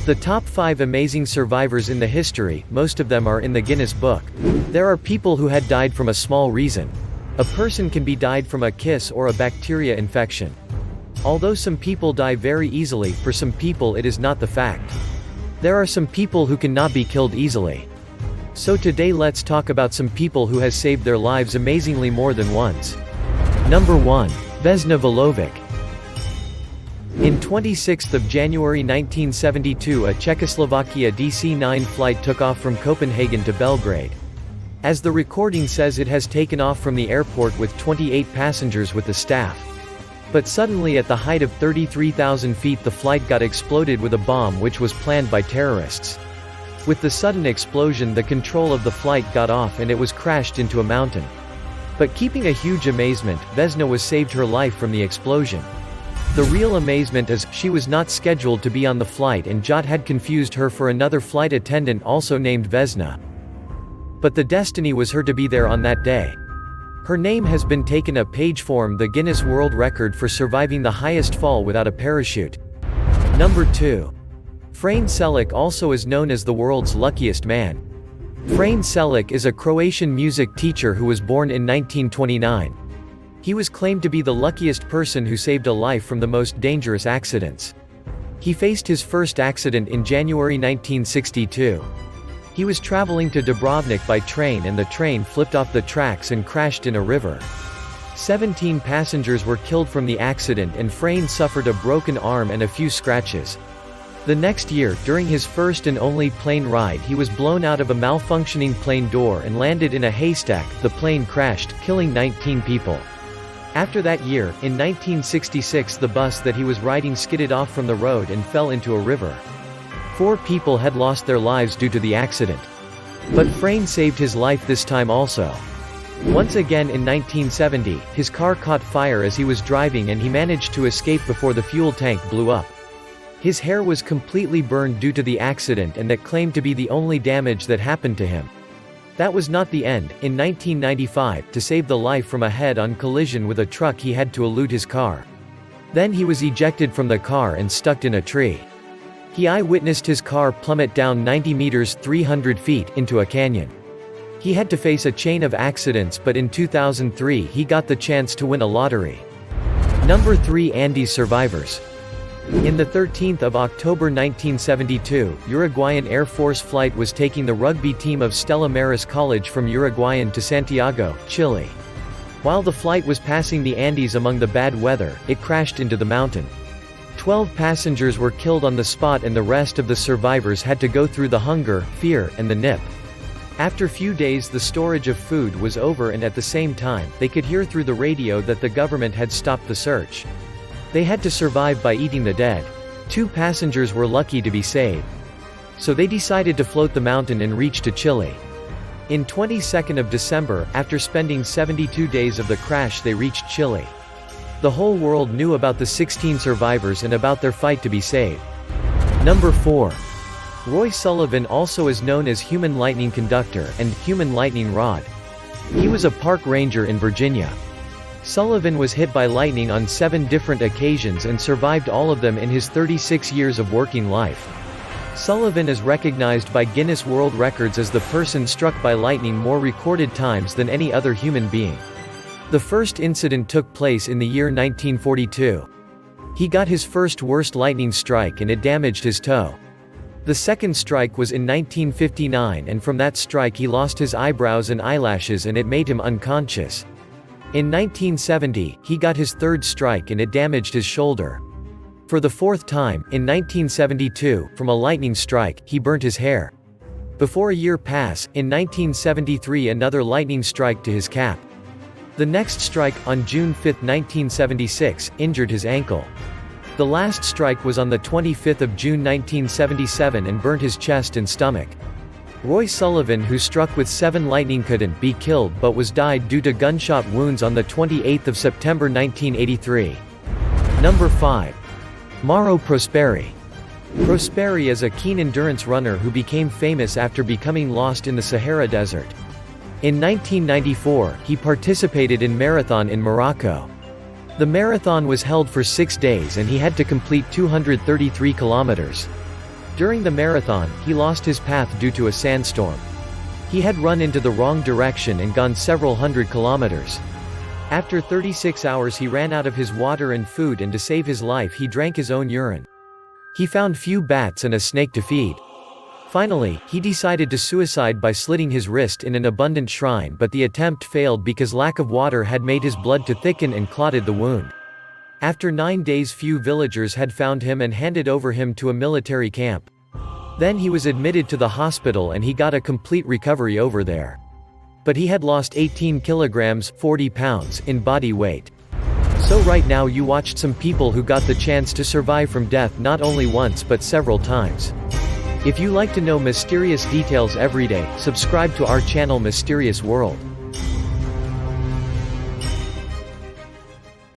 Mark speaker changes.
Speaker 1: The top 5 amazing survivors in the history, most of them are in the Guinness Book. There are people who had died from a small reason. A person can be died from a kiss or a bacteria infection. Although some people die very easily, for some people it is not the fact. There are some people who cannot be killed easily. So today let's talk about some people who has saved their lives amazingly more than once. Number 1. Vesna Vulovic. In 26th of January 1972 a Czechoslovakia DC-9 flight took off from Copenhagen to Belgrade. As the recording says, it has taken off from the airport with 28 passengers with the staff. But suddenly at the height of 33,000 feet the flight got exploded with a bomb which was planned by terrorists. With the sudden explosion the control of the flight got off and it was crashed into a mountain. But keeping a huge amazement, Vesna was saved her life from the explosion. The real amazement is, she was not scheduled to be on the flight and Jot had confused her for another flight attendant also named Vesna. But the destiny was her to be there on that day. Her name has been taken a page form the Guinness World Record for surviving the highest fall without a parachute. Number 2. Selak, also is known as the world's luckiest man. Selak is a Croatian music teacher who was born in 1929. He was claimed to be the luckiest person who saved a life from the most dangerous accidents. He faced his first accident in January 1962. He was traveling to Dubrovnik by train and the train flipped off the tracks and crashed in a river. 17 passengers were killed from the accident and Frane suffered a broken arm and a few scratches. The next year, during his first and only plane ride, he was blown out of a malfunctioning plane door and landed in a haystack. The plane crashed, killing 19 people. After that year, in 1966 the bus that he was riding skidded off from the road and fell into a river. 4 people had lost their lives due to the accident. But Frane saved his life this time also. Once again in 1970, his car caught fire as he was driving and he managed to escape before the fuel tank blew up. His hair was completely burned due to the accident and that claimed to be the only damage that happened to him. That was not the end. In 1995, to save the life from a head-on collision with a truck he had to elude his car. Then he was ejected from the car and stuck in a tree. He eyewitnessed his car plummet down 90 meters 300 feet into a canyon. He had to face a chain of accidents, but in 2003 he got the chance to win a lottery. Number 3. Andes survivors. In the 13th of October 1972, Uruguayan Air Force flight was taking the rugby team of Stella Maris College from Uruguayan to Santiago, Chile. While the flight was passing the Andes among the bad weather, it crashed into the mountain. 12 passengers were killed on the spot and the rest of the survivors had to go through the hunger, fear, and the nip. After few days the storage of food was over and at the same time, they could hear through the radio that the government had stopped the search. They had to survive by eating the dead. 2 passengers were lucky to be saved. So they decided to float the mountain and reach to Chile. In 22nd of December, after spending 72 days of the crash they reached Chile. The whole world knew about the 16 survivors and about their fight to be saved. Number 4. Roy Sullivan, also is known as Human Lightning Conductor and Human Lightning Rod. He was a park ranger in Virginia. Sullivan was hit by lightning on 7 different occasions and survived all of them in his 36 years of working life. Sullivan is recognized by Guinness World Records as the person struck by lightning more recorded times than any other human being. The first incident took place in the year 1942. He got his first worst lightning strike and it damaged his toe. The second strike was in 1959 and from that strike he lost his eyebrows and eyelashes and it made him unconscious. In 1970, he got his third strike and it damaged his shoulder. For the 4th time, in 1972, from a lightning strike, he burnt his hair. Before a year pass, in 1973 another lightning strike to his cap. The next strike, on June 5, 1976, injured his ankle. The last strike was on the 25th of June 1977 and burnt his chest and stomach. Roy Sullivan, who struck with 7 lightning, couldn't be killed but was died due to gunshot wounds on the 28th of September 1983. Number 5. Mauro Prosperi. Prosperi is a keen endurance runner who became famous after becoming lost in the Sahara Desert. In 1994, he participated in marathon in Morocco. The marathon was held for 6 days and he had to complete 233 kilometers. During the marathon, he lost his path due to a sandstorm. He had run into the wrong direction and gone several hundred kilometers. After 36 hours he ran out of his water and food, and to save his life he drank his own urine. He found few bats and a snake to feed. Finally, he decided to suicide by slitting his wrist in an abundant shrine, but the attempt failed because lack of water had made his blood to thicken and clotted the wound. After 9 days few villagers had found him and handed over him to a military camp. Then he was admitted to the hospital and he got a complete recovery over there. But he had lost 18 kilograms, 40 pounds, in body weight. So right now you watched some people who got the chance to survive from death not only once but several times. If you like to know mysterious details every day, subscribe to our channel Mysterious World.